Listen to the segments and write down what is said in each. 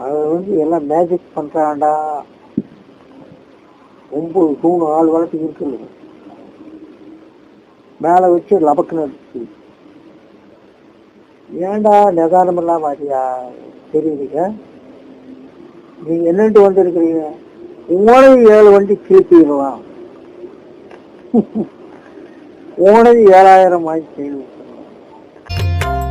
அது எல்லாம் மேஜிக் பண்றான்டா. 9 தூணு 4 வளர்த்து இருக்குது, மேல வச்சு லபக்குன்னு அடிச்சு. ஏன்டா நிதானம் இல்லாம ஆட்டியா தெரியுதுங்க. நீங்க என்னன்ட்டு வந்துருக்கிறீங்க, உங்களையும் 7 வண்டி திருப்பிடலாம், உனது 7000 வாங்கி செய்து.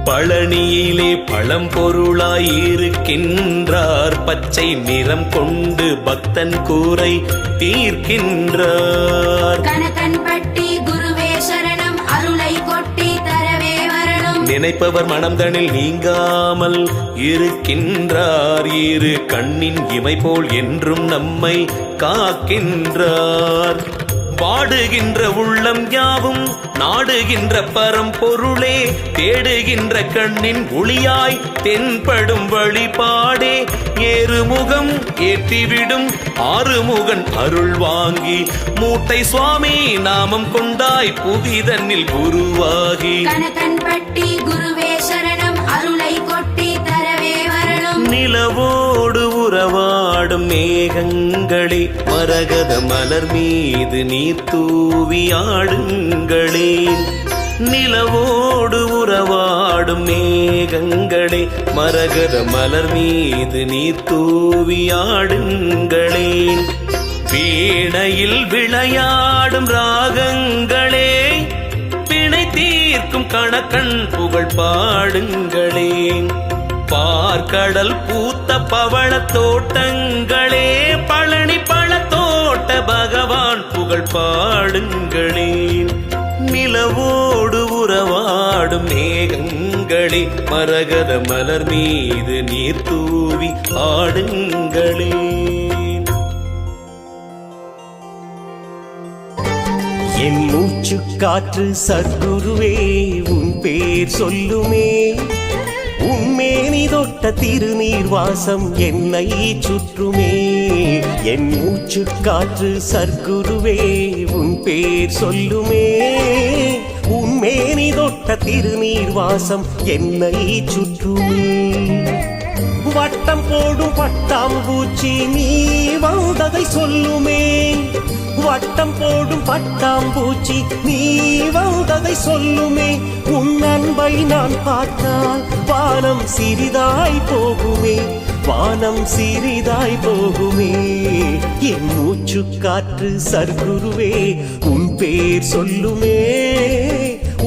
பழனியிலே பழம்பொருளாய் இருக்கின்றார், பச்சை நிறம் கொண்டு பக்தன் கூரை தீர்க்கின்றார். கணக்கன்பட்டி குருவே சரணம், அருளை கொட்டி தரவே வரணும். நினைப்பவர் மனம்தனில் நீங்காமல் இருக்கின்றார், இரு கண்ணின் இமை போல் என்றும் நம்மை காக்கின்றார். பாடுகின்ற உள்ளம் யாவும் நாடுகின்ற பரம்பொருளே, தேடுகின்ற கண்ணின் ஒளியாய் தென்படும் வழிபாடே. ஏறுமுகம் ஏற்றிவிடும் ஆறுமுகன் அருள் வாங்கி, மூட்டை சுவாமி நாமம் கொண்டாய் புவிதன்னில் குருவாகி. கணக்கன்பட்டி குருவே சரணம், அருளை கொட்டி தரவே வரணும். நிலவோடு உறவாடும் மேகங்களே, மரகத மலர் மீது நீர் தூவி ஆடுங்களே. நிலவோடு உறவாடும் மேகங்களே, மரகத மலர் மீது நீர் தூவி ஆடுங்களே. வீணையில் விளையாடும் ராகங்களே, பிணை தீர்க்கும் கணக்கன் புகழ் பாடுங்களே. பார்க்கடல் பூத்த பவள தோட்டங்களே, பழனி பழத்தோட்ட பகவான் புகழ் பாடுங்களே. நிலவோடு உறவாடும் மேகங்களே, மரகத மலர் மீது நீர் தூவி ஆடுங்களே. என் மூச்சு காற்று சத்குருவே உன் பேர் சொல்லுமே, உன்மேனி தொட்ட திருநீர் வாசம் என்னை சுற்றுமே. என் மூச்சு காற்று சத்குருவே உன் பேர் சொல்லுமே, உன்மேனி தொட்ட திருநீர் வாசம் என்னை சுற்றுமே. வட்டம் போடும் பட்டாம்பூச்சி நீ வந்ததை சொல்லுமே, வட்டம் போடும் பட்டாம்பூச்சி நீ வந்ததை சொல்லுமே. உன் அன்பை நான் பார்த்தால் வானம் சிறிதாய் போகுமே, வானம் சிறிதாய் போகுமே. என் மூச்சு காற்று சத்குருவே உன் பேர் சொல்லுமே,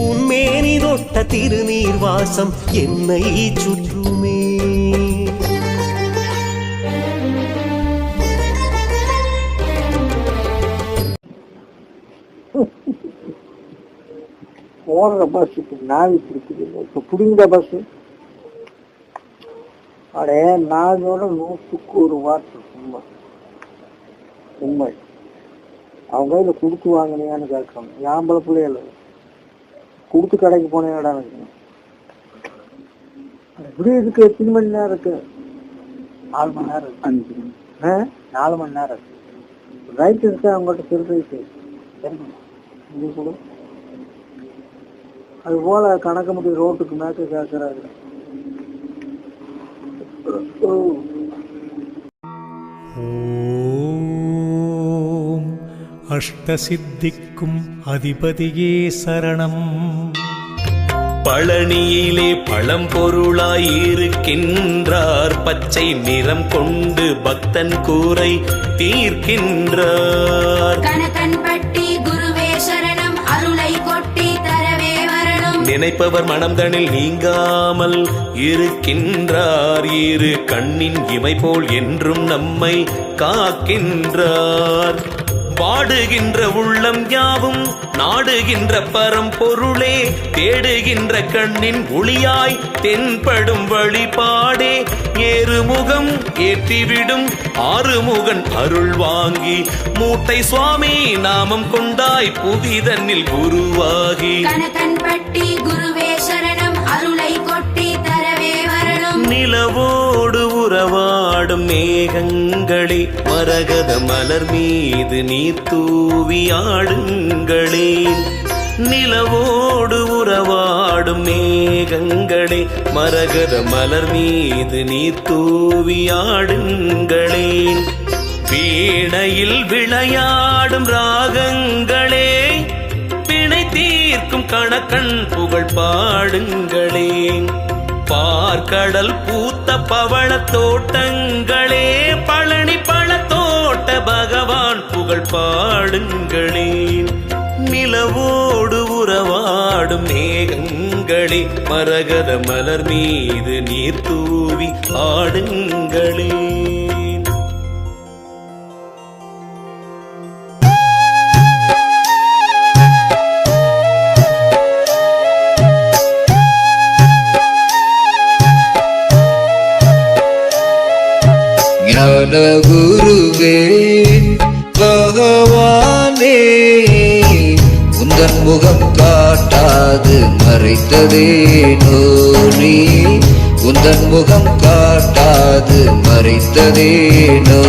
உன் மேனி தொட்ட திருநீர் வாசம் என்னை சுற்றுமே. போடுற பஸ் நாவி பிடிக்குது, இப்ப புடிங்கிற பஸ் அடே நாவியோட 100க்கு 1 வார்த்தை உண்மை. உண்மை அவங்க கையில கொடுத்து வாங்கினியான்னு கேட்கணும். யாம்பளை பிள்ளைகள் கொடுத்து கடைக்கு போனேடா எனக்கு எப்படி இருக்கு. எத்தனை மணி நேரம் இருக்கு? 4 மணி நேரம் இருக்கு. 5 மணி 4 மணி நேரம் இருக்கு. ரைட் இருக்கு அவங்கள்ட்ட சிறுரைட்டு கூட. அது போல கணக்க முடியும் ரோட்டுக்கு மேற்க கேட்கிறாரு. ஓம் அஷ்டசித்திக்கும் அதிபதியே சரணம். பழனியிலே பழம்பொருளாய் இருக்கின்றார், பச்சை நிறம் கொண்டு பக்தன் கூரை தீர்க்கின்றார். கணக்கன்பட்டி குருவே சரணம், அருளை கொட்டி தரவே வரணும். நினைப்பவர் மனம்தனில் நீங்காமல் இருக்கின்றார், இரு கண்ணின் இமை போல் என்றும் நம்மை காக்கின்றார். பாடுகின்ற உள்ளம் யாவும் நாடுகின்ற பரம்பொருளே, தேடுகின்ற கண்ணின் ஒளியாய் தென்படும் வழிபாடே. ஏறுமுகம் ஏற்றிவிடும் ஆறுமுகன் அருள் வாங்கி, மூட்டை சுவாமி நாமம் கொண்டாய் புவிதன்னில் குருவாகி. கணக்கன்பட்டி குருவே சரணம், அருளை கொட்டி தரவே வரணும். நிலவோடு உறவாடும் மேகங்களே, மரகத மலர் மீது நீர் தூவி ஆடுங்களே. நிலவோடு உறவாடும் மேகங்களே மரகத மலர் மீது நீர் தூவியாடுங்களே வீணையில் விளையாடும் ராகங்களே பிணை தீர்க்கும் கணக்கன் புகழ் பாடுங்களே பார்க்கடல் பூத்த பவள தோட்டங்களே பழனி பழத்தோட்ட பகவான் புகழ் பாடுங்களே நிலவோடு உறவாடும் மேகங்களே மரகத மலர் மீது நீர் தூவி ஆடுங்களே ஞான குருவே பகவானே உந்தன் முகம் காட்டாது மறைத்ததேனோ நீ உந்தன் முகம் காட்டாது மறைத்ததேனோ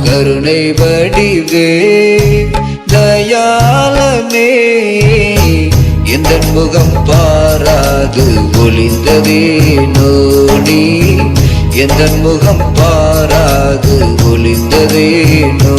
கருணை வடிவே தயாளமே எந்தன் முகம் பாராது ஒளிந்ததேனோ நீ எந்தன் முகம் பாராது ஒளிந்ததேனோ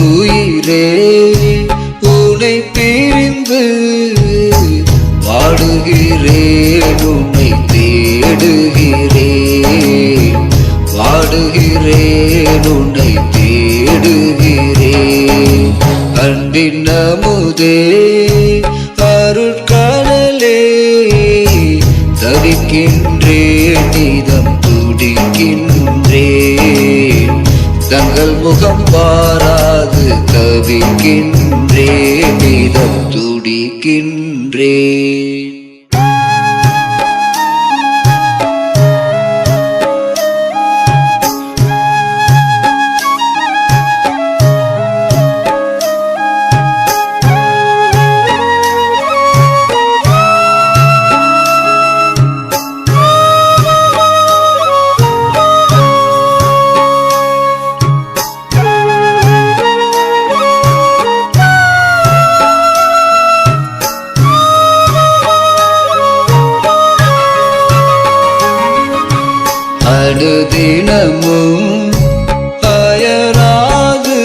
உயிரே உன்னை பிரிந்து வாடுகிறேன் உன்னை தேடுகிறேன் வாடுகிறேன் உன்னை தேடுகிறேன் அன்பின் அமுதே அருட்கடலே தவிக்கின்றேன் நீதம் துடிக்கின்றேன் தங்கள் முகம் பாராது தவிக்கின்றேன் நீதம் துடிக்கின்றேன் அனுதினமும் அயராது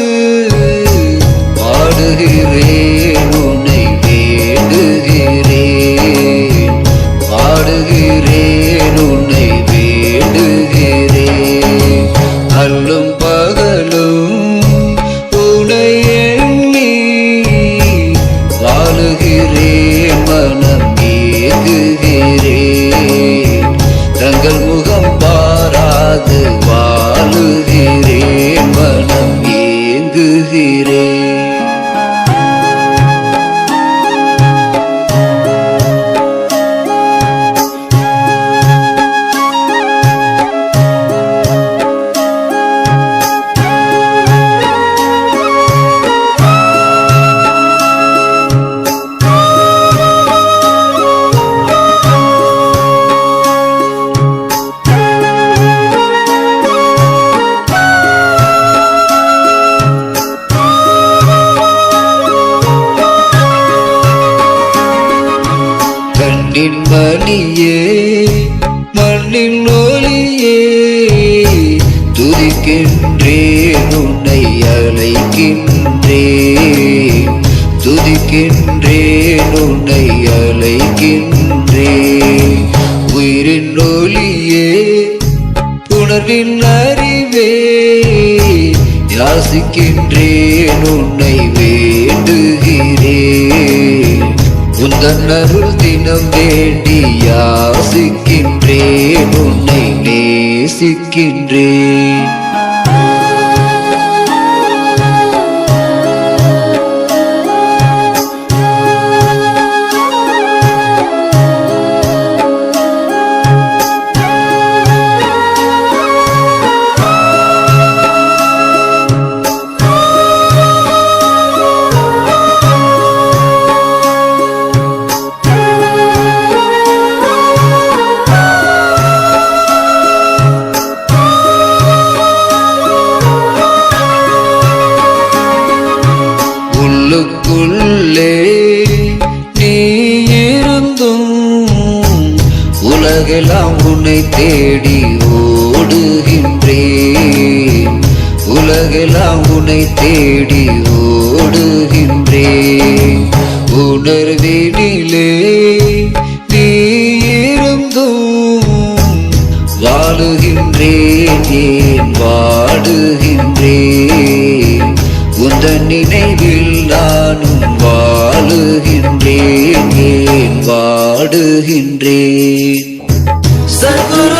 பாடுகிறேன் உன்னை வேண்டுகிறேன் பாடுகிறேன் உன்னை வேண்டுகிறேன் அல்லும் பகலும் உன்னை எண்ணி வாழுகிறேன் மனம் ஏங்குகிறேன் தங்கள் முகம் பாராது வாழுகிறேன் மனம் ஏங்குகிறேன் கண்ணின் மணியே மண்ணின் ஒளியே துதிக்கின்றேன் உன்னை அழைக்கின்றேன் துதிக்கின்றேன் உன்னை அழைக்கின்றேன் உயிரின் ஒளியே உணர்வின் அறிவே யாசிக்கின்றேன் உன்னை வேண்டுகிறேன் உந்தன் அருள் தினம் வேண்டி யாசிக்கின்றேன் உன்னை நேசிக்கின்றேன் உலகெல்லாம் உன்னை தேடி ஓடுகின்றேன், உலகெல்லாம் உன்னை தேடி ஓடுகின்றேன். உணர்வினிலே நீ இருந்தும் வாழுகின்றேன், ஏன் வாடுகின்றேன். உந்தன் நினைவில் நானும் வாழுகின்றேன், ஏன் வாடுகின்றேன். சத்குரு